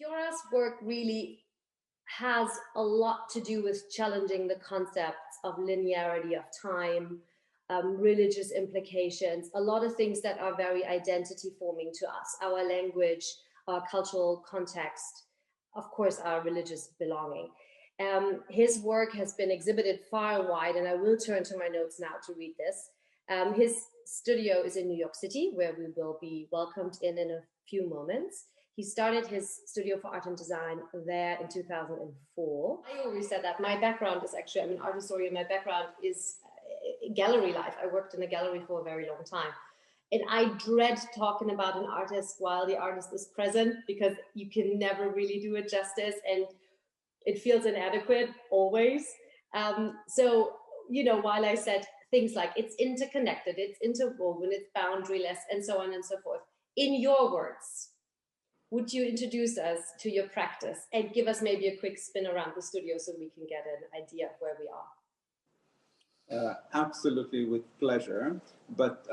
Ghiora's work really has a lot to do with challenging the concepts of linearity of time, religious implications, a lot of things that are very identity forming to us, our language, our cultural context, of course, our religious belonging. His work has been exhibited far and wide, and I will turn to my notes now to read this. His studio is in New York City, where we will be welcomed in a few moments. He started his studio for art and design there in 2004. I always said that my background is actually, I'm an art historian, my background is gallery life. I worked in a gallery for a very long time. And I dread talking about an artist while the artist is present, because you can never really do it justice, and it feels inadequate always. So, you know, while I said things like it's interconnected, it's interwoven, it's boundaryless, and so on and so forth, in your words, would you introduce us to your practice and give us maybe a quick spin around the studio so we can get an idea of where we are? Absolutely, with pleasure. But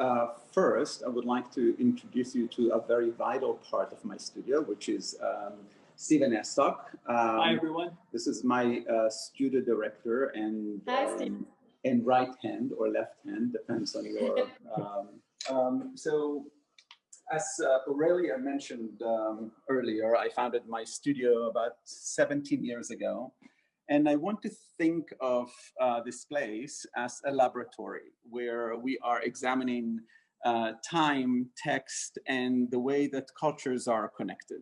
first, I would like to introduce you to a very vital part of my studio, which is Stephen Estock. Hi, everyone. This is my studio director and right hand or left hand, depends on your... So, as Aurelia mentioned earlier, I founded my studio about 17 years ago. And I want to think of this place as a laboratory where we are examining time, text, and the way that cultures are connected.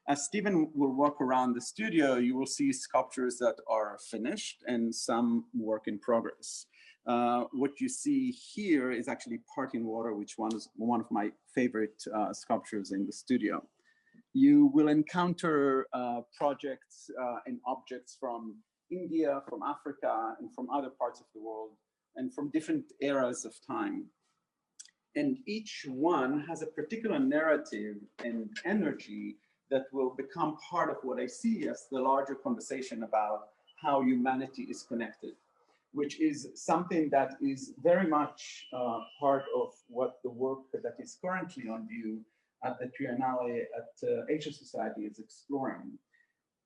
As Stephen will walk around the studio, you will see sculptures that are finished and some work in progress. What you see here is actually Part in Water, which is one of my favorite sculptures in the studio. You will encounter projects and objects from India, from Africa, and from other parts of the world, and from different eras of time. And each one has a particular narrative and energy that will become part of what I see as the larger conversation about how humanity is connected, which is something that is very much part of what the work that is currently on view at the Triennale at Asia Society is exploring.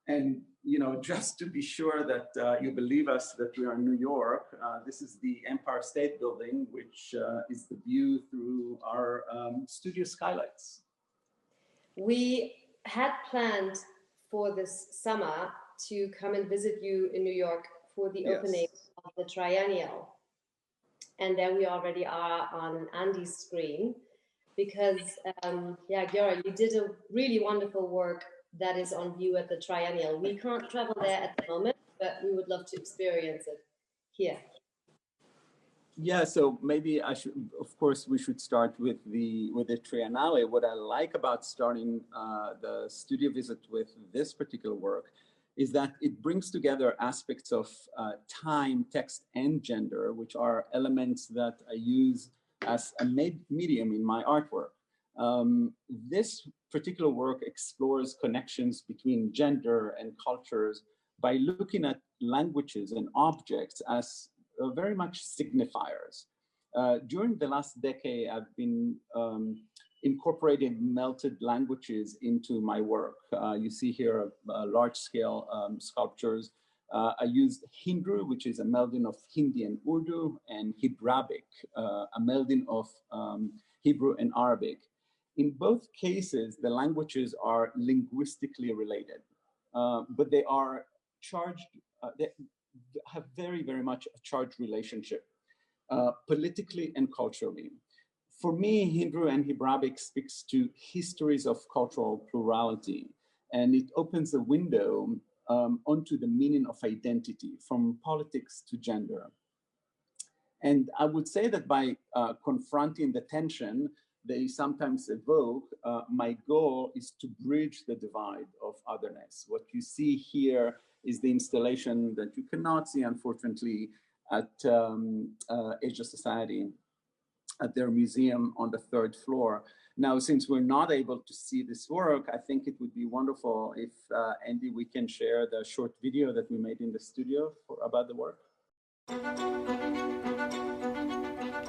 And, you know, just to be sure that you believe us that we are in New York, this is the Empire State Building, which is the view through our studio skylights. We had planned for this summer to come and visit you in New York for the opening of the Triennial. And there we already are on Andy's screen, because, Ghiora, you did a really wonderful work that is on view at the Triennial. We can't travel there at the moment, but we would love to experience it here. Yeah, so maybe I should, of course, we should start with the Triennale. What I like about starting the studio visit with this particular work is that it brings together aspects of time, text, and gender, which are elements that I use as a medium in my artwork. This particular work explores connections between gender and cultures by looking at languages and objects as very much signifiers. During the last decade, I've been incorporating melted languages into my work. You see here large-scale sculptures. I used Hindu, which is a melding of Hindi and Urdu, and Hebraic, a melding of Hebrew and Arabic. In both cases, the languages are linguistically related, but they are charged, they have very, very much a charged relationship, politically and culturally. For me, Hebrew and Hebraic speaks to histories of cultural plurality, and it opens a window onto the meaning of identity, from politics to gender. And I would say that by confronting the tension they sometimes evoke, my goal is to bridge the divide of otherness. What you see here is the installation that you cannot see, unfortunately, at Asia Society, at their museum on the 3rd floor. Now, since we're not able to see this work, I think it would be wonderful if, Andy, we can share the short video that we made in the studio about the work.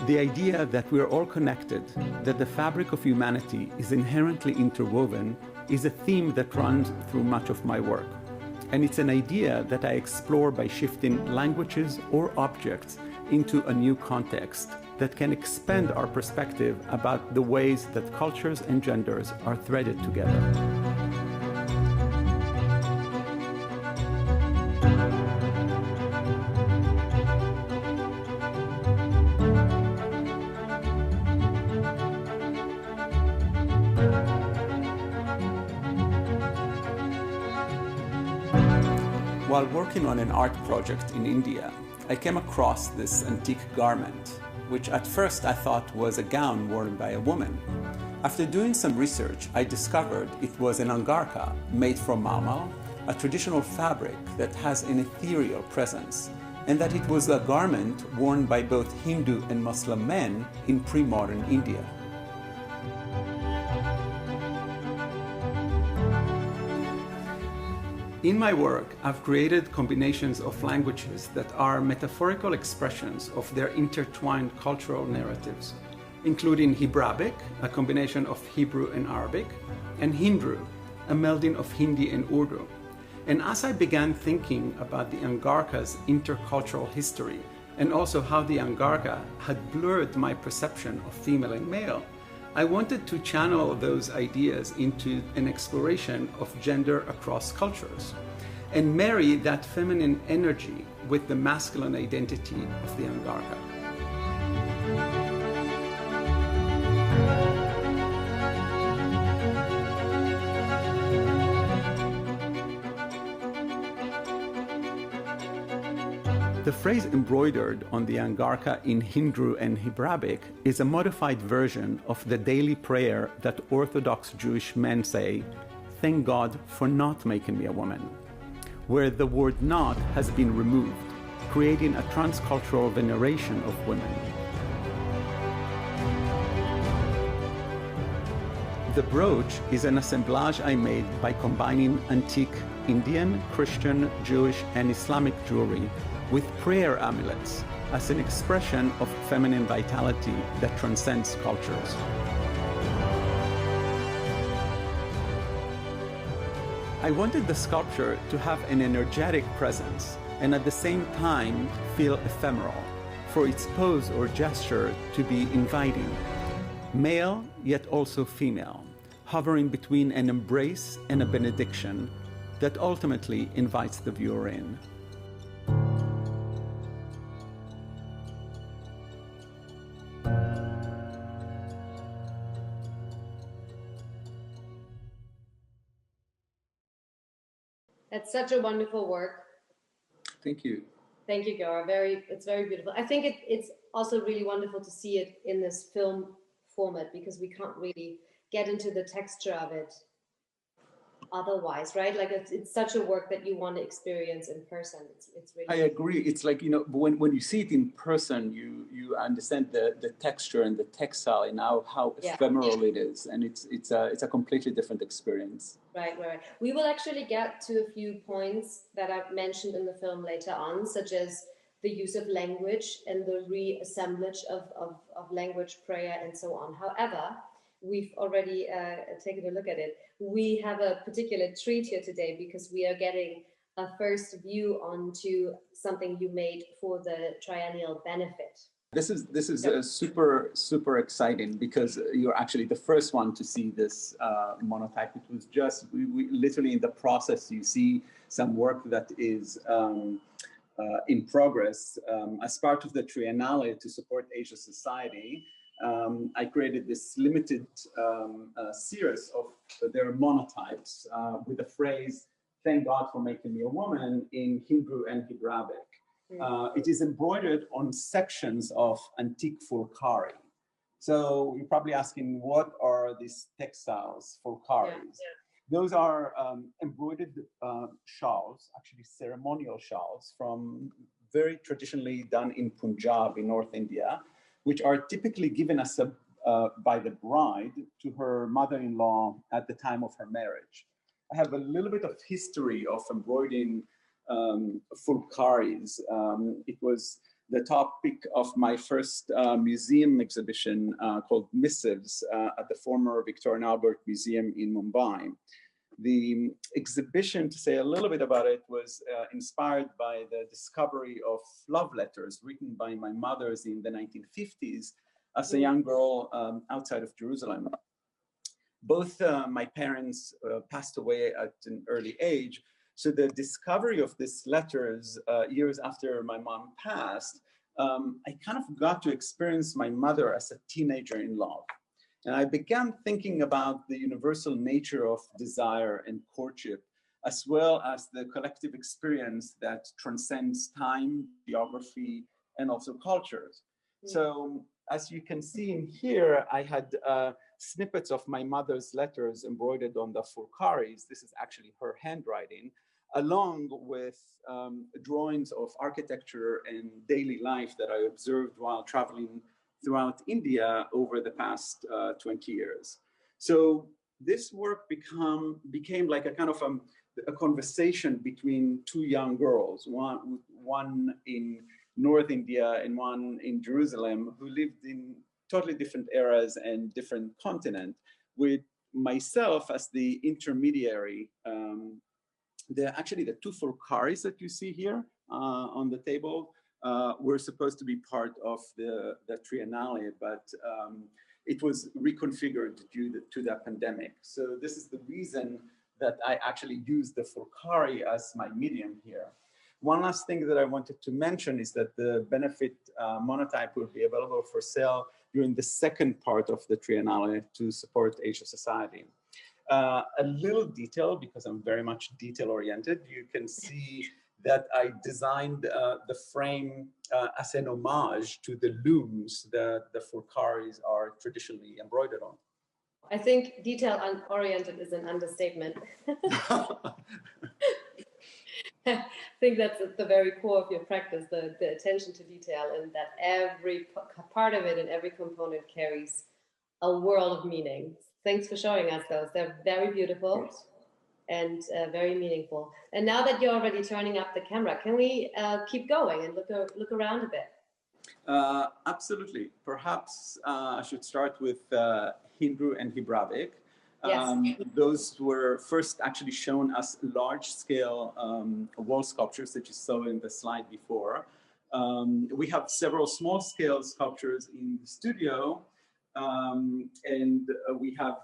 The idea that we're all connected, that the fabric of humanity is inherently interwoven, is a theme that runs through much of my work. And it's an idea that I explore by shifting languages or objects into a new context that can expand our perspective about the ways that cultures and genders are threaded together. While working on an art project in India, I came across this antique garment, which at first I thought was a gown worn by a woman. After doing some research, I discovered it was an angarka made from marmal, a traditional fabric that has an ethereal presence, and that it was a garment worn by both Hindu and Muslim men in pre-modern India. In my work, I've created combinations of languages that are metaphorical expressions of their intertwined cultural narratives, including Hebrabic, a combination of Hebrew and Arabic, and Hindru, a melding of Hindi and Urdu. And as I began thinking about the angarka's intercultural history, and also how the angarka had blurred my perception of female and male, I wanted to channel those ideas into an exploration of gender across cultures and marry that feminine energy with the masculine identity of the angarka. The phrase embroidered on the angarka in Hindu and Hebrabic is a modified version of the daily prayer that Orthodox Jewish men say, "Thank God for not making me a woman," where the word "not" has been removed, creating a transcultural veneration of women. The brooch is an assemblage I made by combining antique Indian, Christian, Jewish, and Islamic jewelry with prayer amulets as an expression of feminine vitality that transcends cultures. I wanted the sculpture to have an energetic presence and at the same time feel ephemeral, for its pose or gesture to be inviting, male yet also female, hovering between an embrace and a benediction that ultimately invites the viewer in. That's such a wonderful work. Thank you. Thank you, Ghiora. It's very beautiful. I think it's also really wonderful to see it in this film format because we can't really get into the texture of it otherwise, right? Like it's such a work that you want to experience in person. It's really. I agree. It's like, when you see it in person, you understand the texture and the textile and how ephemeral it is, and it's a completely different experience. Right. We will actually get to a few points that I've mentioned in the film later on, such as the use of language and the reassemblage of language, prayer, and so on. However, we've already taken a look at it. We have a particular treat here today because we are getting a first view onto something you made for the triennial benefit. This is super exciting because you're actually the first one to see this monotype. It was just we literally in the process. You see some work that is in progress as part of the Triennale to support Asia Society. I created this limited series of their monotypes with the phrase "Thank God for making me a woman" in Hebrew and Hebrabic. It is embroidered on sections of antique fulkari. So you're probably asking, what are these textiles, fulkaris? Those are embroidered shawls, actually ceremonial shawls from very traditionally done in Punjab in North India, which are typically given as by the bride to her mother-in-law at the time of her marriage. I have a little bit of history of embroidering fulkaris. It was the topic of my first museum exhibition called Missives at the former Victoria and Albert Museum in Mumbai. The exhibition, to say a little bit about it, was inspired by the discovery of love letters written by my mothers in the 1950s as a young girl outside of Jerusalem. Both my parents passed away at an early age, so the discovery of these letters years after my mom passed, I kind of got to experience my mother as a teenager in love. And I began thinking about the universal nature of desire and courtship, as well as the collective experience that transcends time, geography, and also cultures. So as you can see in here, I had snippets of my mother's letters embroidered on the furkaris. This is actually her handwriting, along with drawings of architecture and daily life that I observed while traveling throughout India over the past 20 years. So this work became like a kind of a conversation between two young girls, one in North India and one in Jerusalem, who lived in totally different eras and different continent, with myself as the intermediary. Actually, the two furkaris that you see here on the table were supposed to be part of the Triennale, but it was reconfigured due to the pandemic. So this is the reason that I actually used the furkari as my medium here. One last thing that I wanted to mention is that the benefit monotype will be available for sale during the second part of the Triennale to support Asia Society. A little detail, because I'm very much detail-oriented, you can see that I designed the frame as an homage to the looms that the furkaris are traditionally embroidered on. I think detail-oriented is an understatement. I think that's at the very core of your practice, the attention to detail, and that every part of it and every component carries a world of meaning. Thanks for showing us those. They're very beautiful and very meaningful. And now that you're already turning up the camera, can we keep going and look around a bit? Absolutely. Perhaps I should start with Hindu and Hebraic. Yes. Those were first actually shown as large-scale wall sculptures that you saw in the slide before. We have several small-scale sculptures in the studio, and we have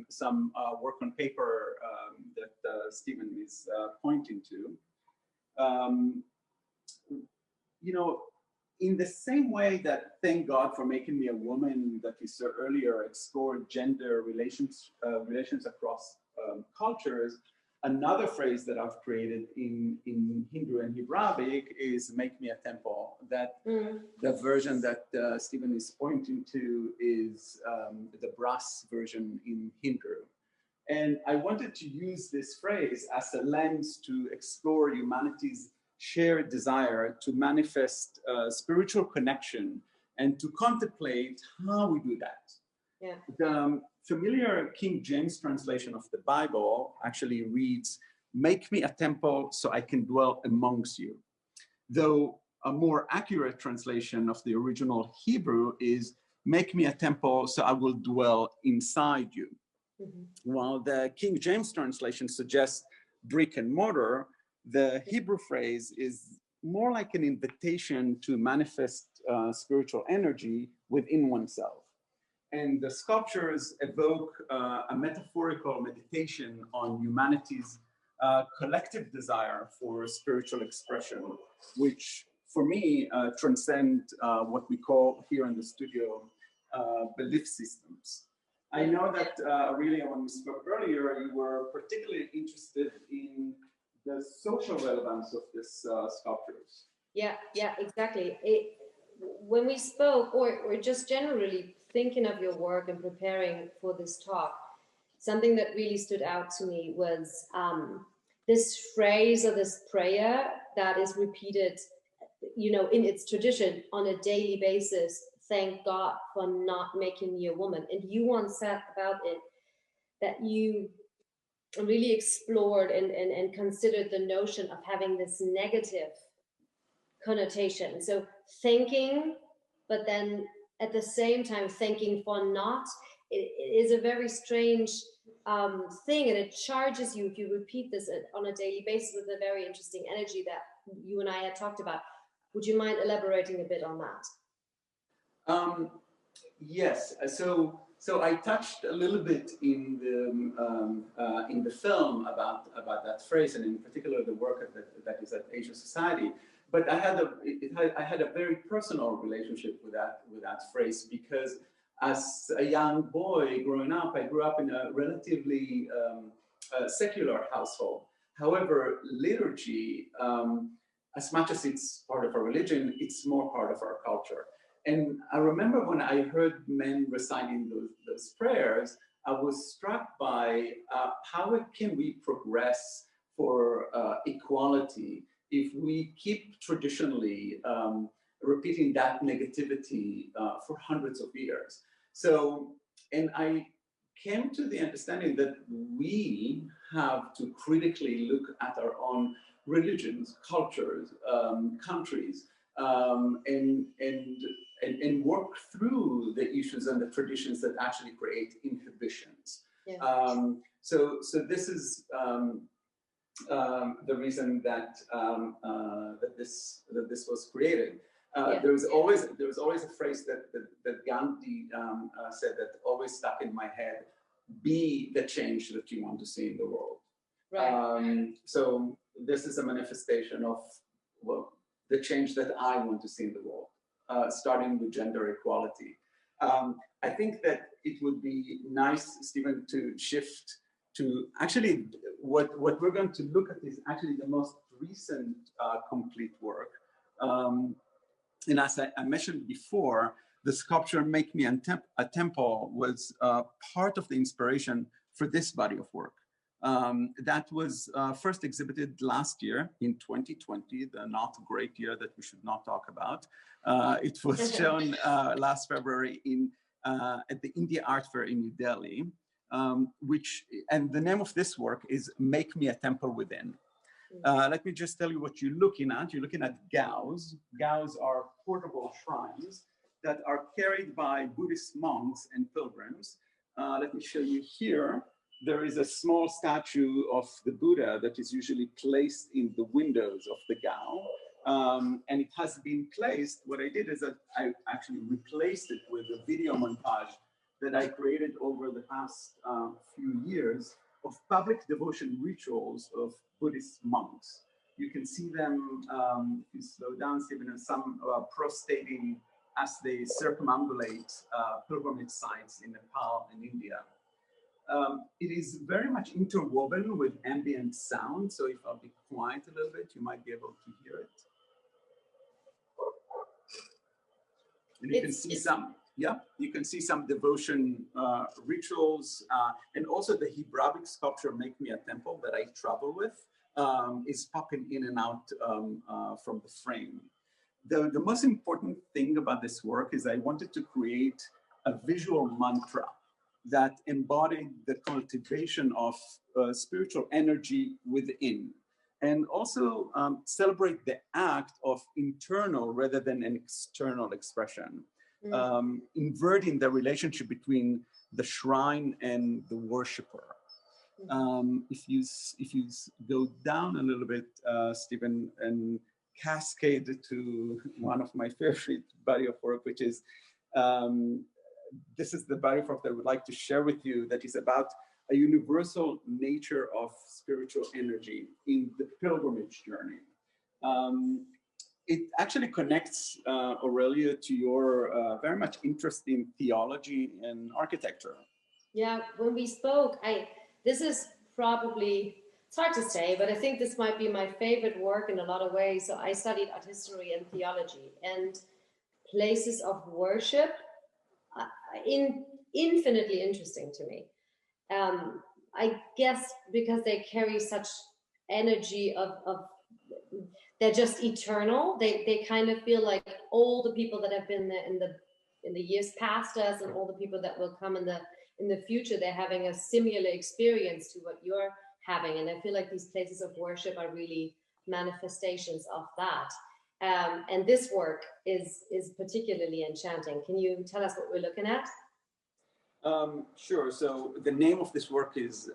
some work on paper that Stephen is pointing to. You know, in the same way that Thank God for Making Me a Woman that you saw earlier explored gender relations across cultures, another phrase that I've created in Hindu and Hebraic is Make Me a Temple. That the version that Stephen is pointing to is the brass version in Hindu. And I wanted to use this phrase as a lens to explore humanity's shared desire to manifest spiritual connection and to contemplate how we do that. Yeah. The familiar King James translation of the Bible actually reads, "Make me a temple so I can dwell amongst you." Though a more accurate translation of the original Hebrew is, "Make me a temple so I will dwell inside you." While the King James translation suggests brick and mortar, the Hebrew phrase is more like an invitation to manifest spiritual energy within oneself. And the sculptures evoke a metaphorical meditation on humanity's collective desire for spiritual expression, which for me transcend what we call here in the studio belief systems. I know that, Aurelia, when we spoke earlier, you were particularly interested in the social relevance of these sculptures. Yeah, exactly. When we spoke, or just generally thinking of your work and preparing for this talk, something that really stood out to me was this phrase or this prayer that is repeated, you know, in its tradition on a daily basis. Thank God for not making me a woman. And you once said about it that you really explored and considered the notion of having this negative connotation. So thanking, but then at the same time thanking for not. It is a very strange thing, and it charges you if you repeat this on a daily basis with a very interesting energy that you and I had talked about. Would you mind elaborating a bit on that? Yes. So I touched a little bit in the film about that phrase, and in particular the work that is at Asia Society. But I had a very personal relationship with that phrase, because as a young boy growing up, I grew up in a relatively secular household. However, liturgy, as much as it's part of our religion, it's more part of our culture. And I remember when I heard men reciting those prayers, I was struck by how can we progress for equality if we keep traditionally repeating that negativity for hundreds of years. So, and I came to the understanding that we have to critically look at our own religions, cultures, countries, and work through the issues and the traditions that actually create inhibitions. Yeah. So this is the reason that this was created. There was always a phrase that Gandhi said that always stuck in my head: be the change that you want to see in the world. Right. So this is a manifestation of, well, the change that I want to see in the world, starting with gender equality. I think that it would be nice, Stephen, to shift to actually what we're going to look at is actually the most recent complete work. And as I mentioned before, the sculpture Make Me a Temple was part of the inspiration for this body of work. That was first exhibited last year in 2020, the not great year that we should not talk about. It was shown last February at the India Art Fair in New Delhi, and the name of this work is Make Me a Temple Within. Let me just tell you what you're looking at. You're looking at gaus. Gaus are portable shrines that are carried by Buddhist monks and pilgrims. Let me show you here. There is a small statue of the Buddha that is usually placed in the windows of the gao. And it has been placed, what I did is that I actually replaced it with a video montage that I created over the past few years of public devotion rituals of Buddhist monks. You can see them, if you slow down, Stephen, some prostrating as they circumambulate pilgrimage sites in Nepal and India. It is very much interwoven with ambient sound, so if I'll be quiet a little bit, you might be able to hear it. And you can see some, you can see some devotion rituals, and also the Hebraic sculpture Make Me a Temple that I travel with is popping in and out from the frame. The most important thing about this work is I wanted to create a visual mantra that embodied the cultivation of spiritual energy within, and also celebrate the act of internal rather than an external expression, inverting the relationship between the shrine and the worshiper. If you go down a little bit, Stephen, and cascade to one of my favorite body of work, which is this is the body of work that I would like to share with you, that is about a universal nature of spiritual energy in the pilgrimage journey. It actually connects, Aurelia, to your very much interest in theology and architecture. Yeah, when we spoke, this is probably, it's hard to say, but I think this might be my favorite work in a lot of ways. So I studied art history and theology, and places of worship infinitely interesting to me. I guess because they carry such energy of they're just eternal. They kind of feel like all the people that have been there in the years past us, and all the people that will come in the future, they're having a similar experience to what you're having. And I feel like these places of worship are really manifestations of that. And this work is particularly enchanting. Can you tell us what we're looking at? Sure. So the name of this work is,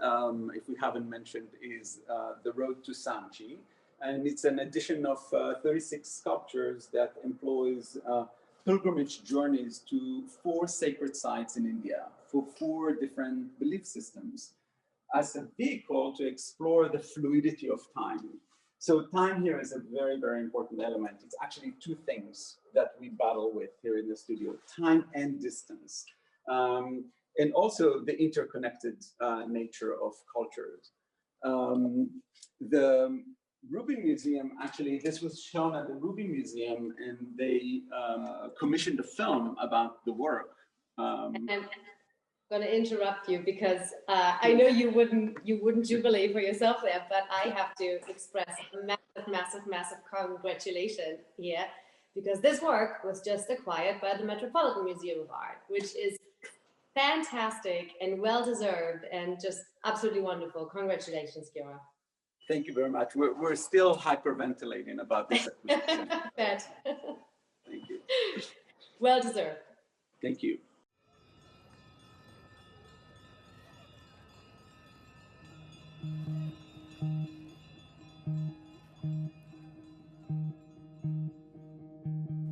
if we haven't mentioned, is The Road to Sanchi. And it's an edition of 36 sculptures that employs pilgrimage journeys to 4 sacred sites in India for 4 different belief systems as a vehicle to explore the fluidity of time. So time here is a very, very important element. It's actually 2 things that we battle with here in the studio: time and distance. And also the interconnected nature of cultures. The Ruby Museum, actually, this was shown at the Ruby Museum, and they commissioned a film about the work. I'm going to interrupt you because I know you wouldn't jubilate for yourself there, but I have to express a massive congratulations here, because this work was just acquired by the Metropolitan Museum of Art, which is fantastic and well-deserved and just absolutely wonderful. Congratulations, Ghiora. Thank you very much. We're still hyperventilating about this acquisition. Bet. Thank you. Well-deserved. Thank you.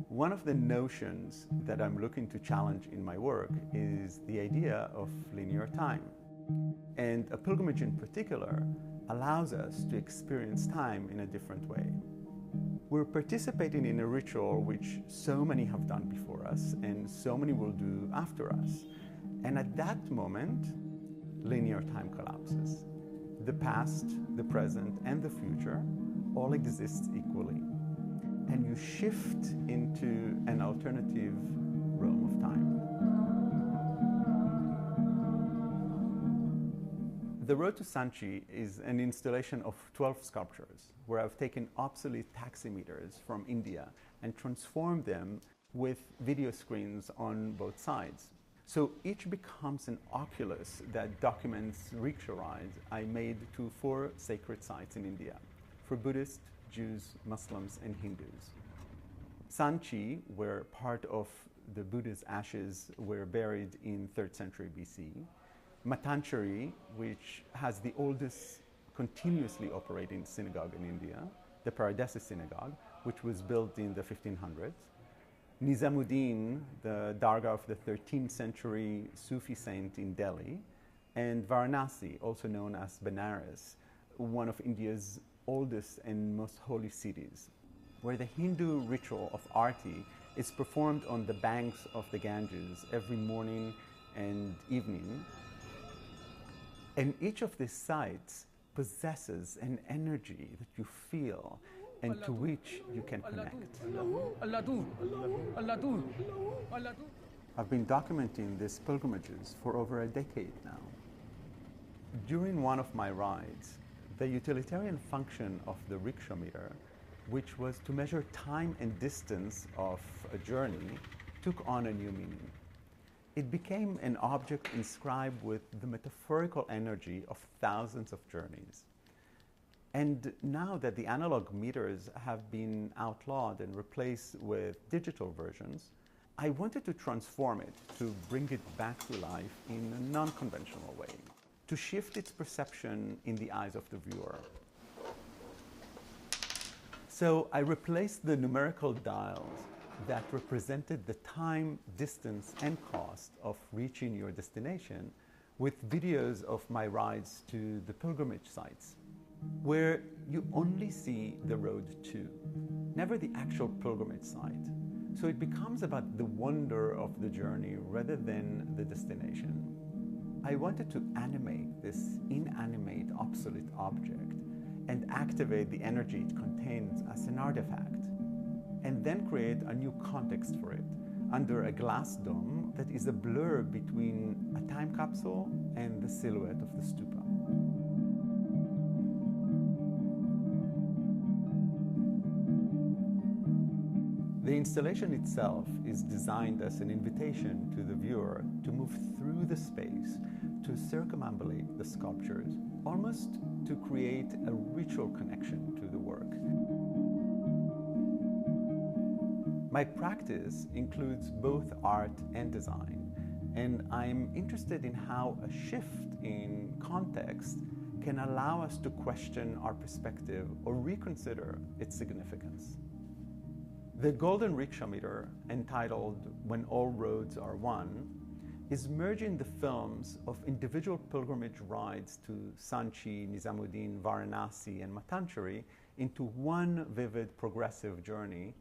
One of the notions that I'm looking to challenge in my work is the idea of linear time. And a pilgrimage in particular allows us to experience time in a different way. We're participating in a ritual which so many have done before us and so many will do after us. And at that moment, linear time collapses. The past, the present, and the future all exist equally. And you shift into an alternative realm of time. The Road to Sanchi is an installation of 12 sculptures where I've taken obsolete taximeters from India and transformed them with video screens on both sides. So each becomes an oculus that documents rickshaw rides I made to 4 sacred sites in India for Buddhists, Jews, Muslims, and Hindus. Sanchi, where part of the Buddha's ashes were buried in 3rd century BC. Matanchari, which has the oldest continuously operating synagogue in India, the Paradesi Synagogue, which was built in the 1500s. Nizamuddin, the Dargah of the 13th century Sufi saint in Delhi. And Varanasi, also known as Benares, one of India's oldest and most holy cities, where the Hindu ritual of Aarti is performed on the banks of the Ganges every morning and evening. And each of these sites possesses an energy that you feel and to which you can connect. I've been documenting these pilgrimages for over a decade now. During one of my rides, the utilitarian function of the rickshaw meter, which was to measure time and distance of a journey, took on a new meaning. It became an object inscribed with the metaphorical energy of thousands of journeys. And now that the analog meters have been outlawed and replaced with digital versions, I wanted to transform it, to bring it back to life in a non-conventional way, to shift its perception in the eyes of the viewer. So I replaced the numerical dials that represented the time, distance, and cost of reaching your destination with videos of my rides to the pilgrimage sites, where you only see the road to, never the actual pilgrimage site. So it becomes about the wonder of the journey rather than the destination. I wanted to animate this inanimate, obsolete object and activate the energy it contains as an artifact, and then create a new context for it under a glass dome that is a blur between a time capsule and the silhouette of the stupa. The installation itself is designed as an invitation to the viewer to move through the space, to circumambulate the sculptures, almost to create a ritual connection to the work. My practice includes both art and design, and I'm interested in how a shift in context can allow us to question our perspective or reconsider its significance. The Golden Rickshaw Meter, entitled When All Roads Are One, is merging the films of individual pilgrimage rides to Sanchi, Nizamuddin, Varanasi, and Matanchari into one vivid progressive journey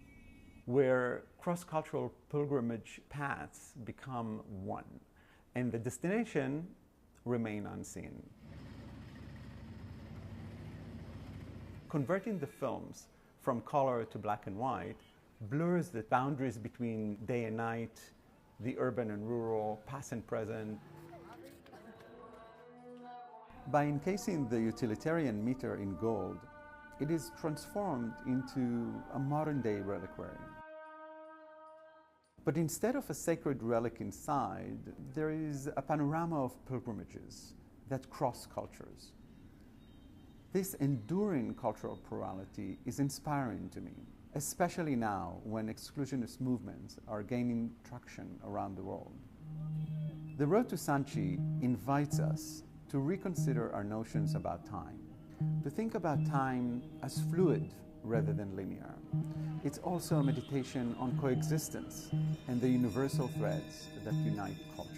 where cross-cultural pilgrimage paths become one, and the destination remain unseen. Converting the films from color to black and white blurs the boundaries between day and night, the urban and rural, past and present. By encasing the utilitarian meter in gold, it is transformed into a modern-day reliquary. But instead of a sacred relic inside, there is a panorama of pilgrimages that cross cultures. This enduring cultural plurality is inspiring to me, especially now when exclusionist movements are gaining traction around the world. The road to Sanchi invites us to reconsider our notions about time, to think about time as fluid rather than linear. It's also a meditation on coexistence and the universal threads that unite cultures.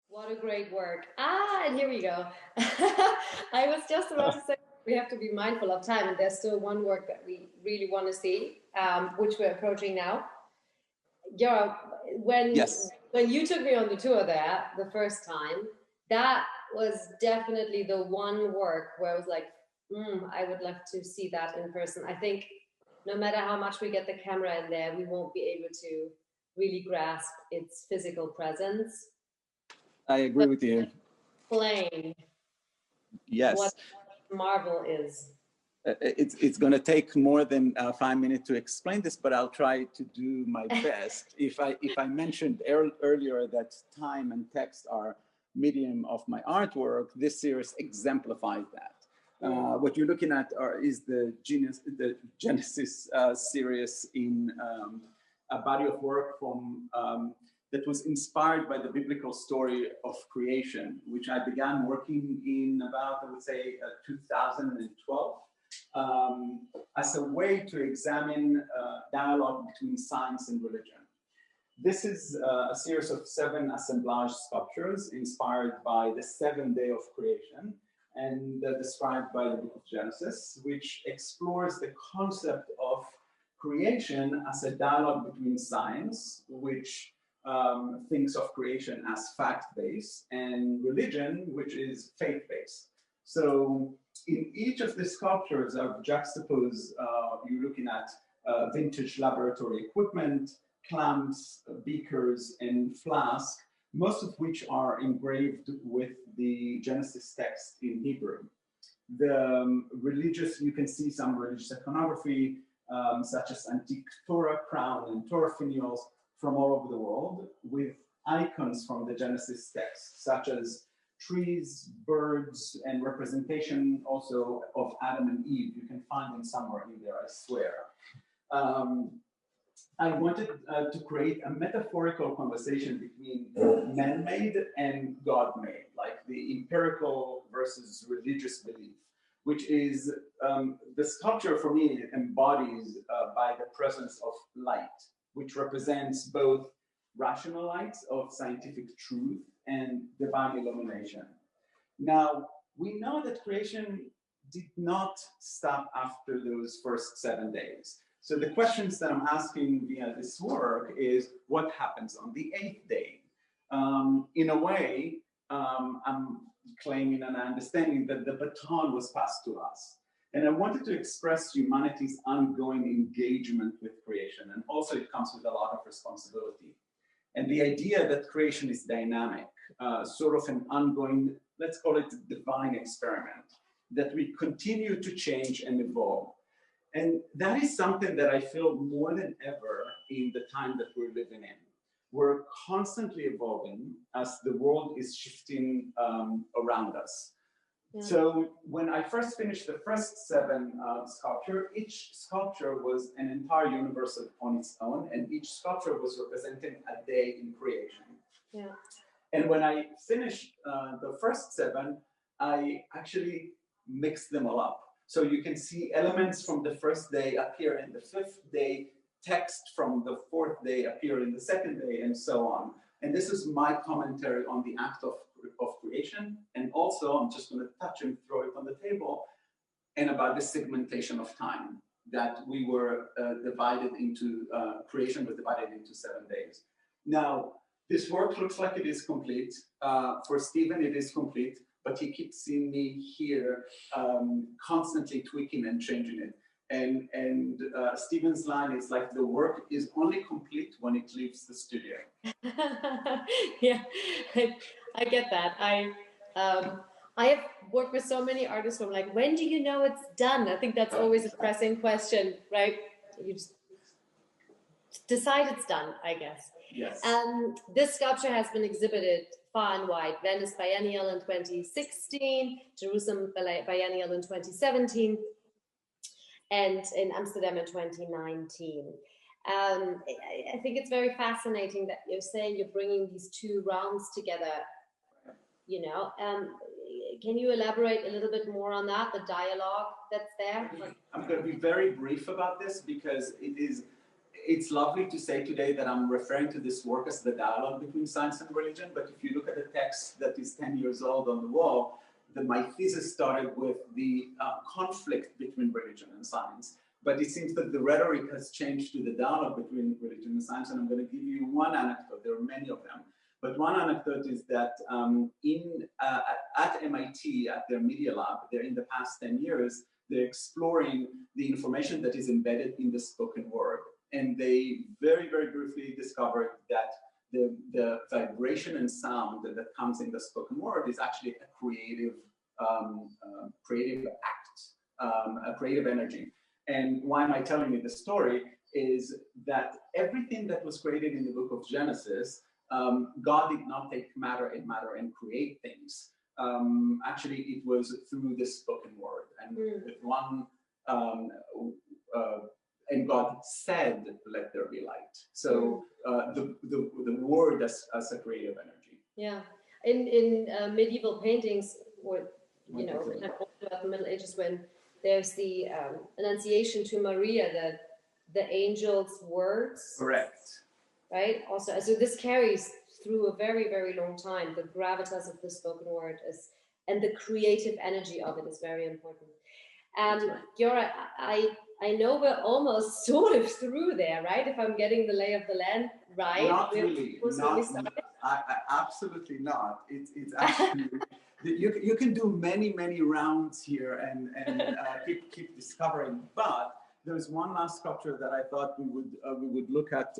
What a great work. And here we go. I was just about to say we have to be mindful of time, and there's still one work that we really want to see, which we're approaching now. Ghiora, when you took me on the tour there the first time, that was definitely the one work where I was like, I would love to see that in person. I think no matter how much we get the camera in there, we won't be able to really grasp its physical presence. I agree with you. Plain. Yes. What marvel is. It's going to take more than 5 minutes to explain this, but I'll try to do my best. If I mentioned earlier that time and text are medium of my artwork, this series exemplifies that. What you're looking at is the Genesis series in a body of work from that was inspired by the biblical story of creation, which I began working in about, I would say, 2012, as a way to examine dialogue between science and religion. This is a series of 7 assemblage sculptures inspired by the 7th day of creation and described by the book of Genesis, which explores the concept of creation as a dialogue between science, which thinks of creation as fact-based, and religion, which is faith-based. So in each of the sculptures I've juxtaposed, you're looking at vintage laboratory equipment, clamps, beakers, and flasks, most of which are engraved with the Genesis text in Hebrew. The religious, you can see some religious iconography, such as antique Torah crown and Torah finials from all over the world, with icons from the Genesis text, such as trees, birds, and representation also of Adam and Eve. You can find them somewhere in there, I swear. I wanted to create a metaphorical conversation between man-made and God-made, like the empirical versus religious belief, which is the sculpture for me embodies by the presence of light, which represents both rational light of scientific truth and divine illumination. Now, we know that creation did not stop after those first 7 days. So the questions that I'm asking via this work is, what happens on the 8th day? In a way, I'm claiming and understanding that the baton was passed to us. And I wanted to express humanity's ongoing engagement with creation. And also it comes with a lot of responsibility. And the idea that creation is dynamic, sort of an ongoing, let's call it divine experiment. that we continue to change and evolve. And that is something that I feel more than ever in the time that we're living in. We're constantly evolving as the world is shifting around us. Yeah. So when I first finished the first 7 sculpture, each sculpture was an entire universe on its own, and each sculpture was representing a day in creation. Yeah. And when I finished the first 7, I actually mixed them all up. So you can see elements from the first day appear in the 5th day, text from the 4th day appear in the 2nd day, and so on. And this is my commentary on the act of creation. And also, I'm just going to touch and throw it on the table, and about the segmentation of time, that we were divided into, creation was divided into 7 days. Now, this work looks like it is complete. For Stephen, it is complete, but he keeps seeing me here constantly tweaking and changing it. And Stephen's line is like, the work is only complete when it leaves the studio. Yeah, I get that. I have worked with so many artists who are like, when do you know it's done? I think that's always a pressing question, right? You just decide it's done, I guess. Yes. This sculpture has been exhibited far and wide. Venice Biennial in 2016, Jerusalem Biennial in 2017, and in Amsterdam in 2019. I think it's very fascinating that you're saying you're bringing these 2 realms together. You know, can you elaborate a little bit more on that, the dialogue that's there? I'm going to be very brief about this, because it's lovely to say today that I'm referring to this work as the dialogue between science and religion, but if you look at the text that is 10 years old on the wall, my thesis started with the conflict between religion and science. But it seems that the rhetoric has changed to the dialogue between religion and science, and I'm going to give you one anecdote. There are many of them. But one anecdote is that at MIT, at their media lab, in the past 10 years, they're exploring the information that is embedded in the spoken word. And they very, very briefly discovered that the vibration and sound that comes in the spoken word is actually a creative act, a creative energy. And why am I telling you this story is that everything that was created in the book of Genesis, God did not take matter and create things. Actually, it was through the spoken word. And with one, and God said, let there be light. So the word as a creative energy. Yeah. In medieval paintings, or, you know, throughout the Middle Ages, when there's the Annunciation to Maria, the angel's words. Correct. Right? Also, so this carries through a very, very long time. The gravitas of the spoken word is, and the creative energy of it is very important. Ghiora, I know we're almost sort of through there, right? If I'm getting the lay of the land right. Not really. Absolutely not. It's actually you can do many rounds here and keep discovering. But there's one last sculpture that I thought we would look at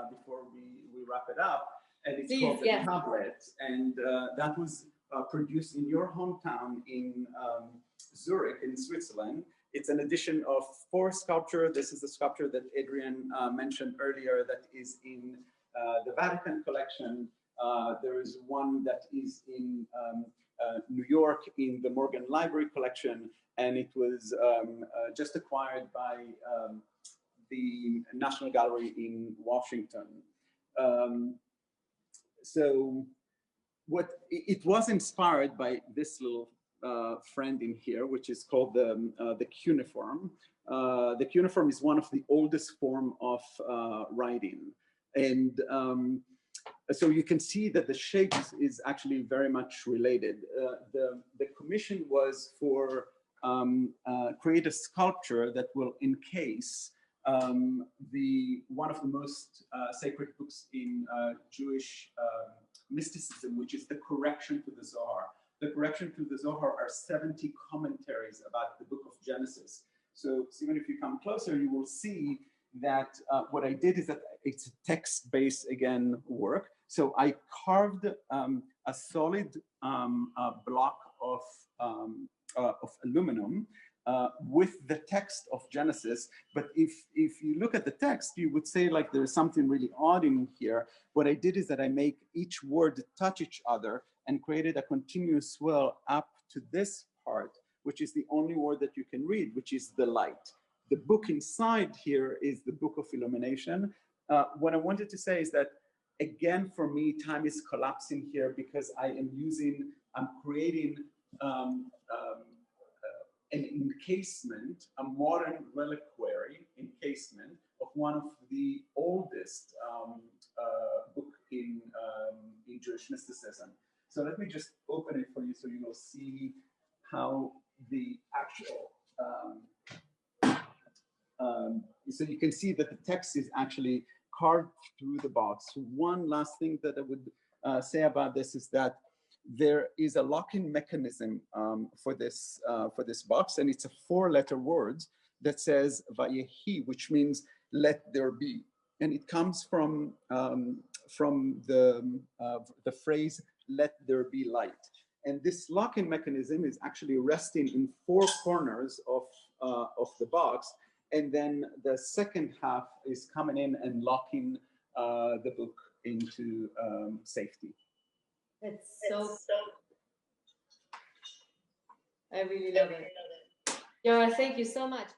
before we wrap it up, and it's called the Tablet, and that was produced in your hometown in Zurich in Switzerland. It's an edition of 4 sculptures. This is the sculpture that Adrian mentioned earlier that is in the Vatican collection. There is one that is in New York in the Morgan Library collection, and it was just acquired by the National Gallery in Washington. So it was inspired by this little friend in here, which is called the cuneiform. The cuneiform is one of the oldest form of writing, and so you can see that the shape is actually very much related. The commission was for create a sculpture that will encase one of the most sacred books in Jewish mysticism, which is the correction to the Zohar. The correction to the Zohar are 70 commentaries about the book of Genesis. So even if you come closer, you will see that what I did is that it's a text-based, again, work. So I carved a solid block of aluminum with the text of Genesis. But if you look at the text, you would say like there's something really odd in here. What I did is that I make each word touch each other and created a continuous swell up to this part, which is the only word that you can read, which is the light. The book inside here is the book of illumination. What I wanted to say is that, again, for me, time is collapsing here because I'm creating an encasement, a modern reliquary encasement of one of the oldest book in Jewish mysticism. So let me just open it for you so you will see how the actual, so you can see that the text is actually carved through the box. One last thing that I would say about this is that there is a lock-in mechanism for this box, and it's a 4-letter word that says "Vayehi," which means "let there be," and it comes from the phrase "let there be light." And this lock-in mechanism is actually resting in 4 corners of the box, and then the second half is coming in and locking the book into safety. It's so. I really love it. Ghiora, thank you so much.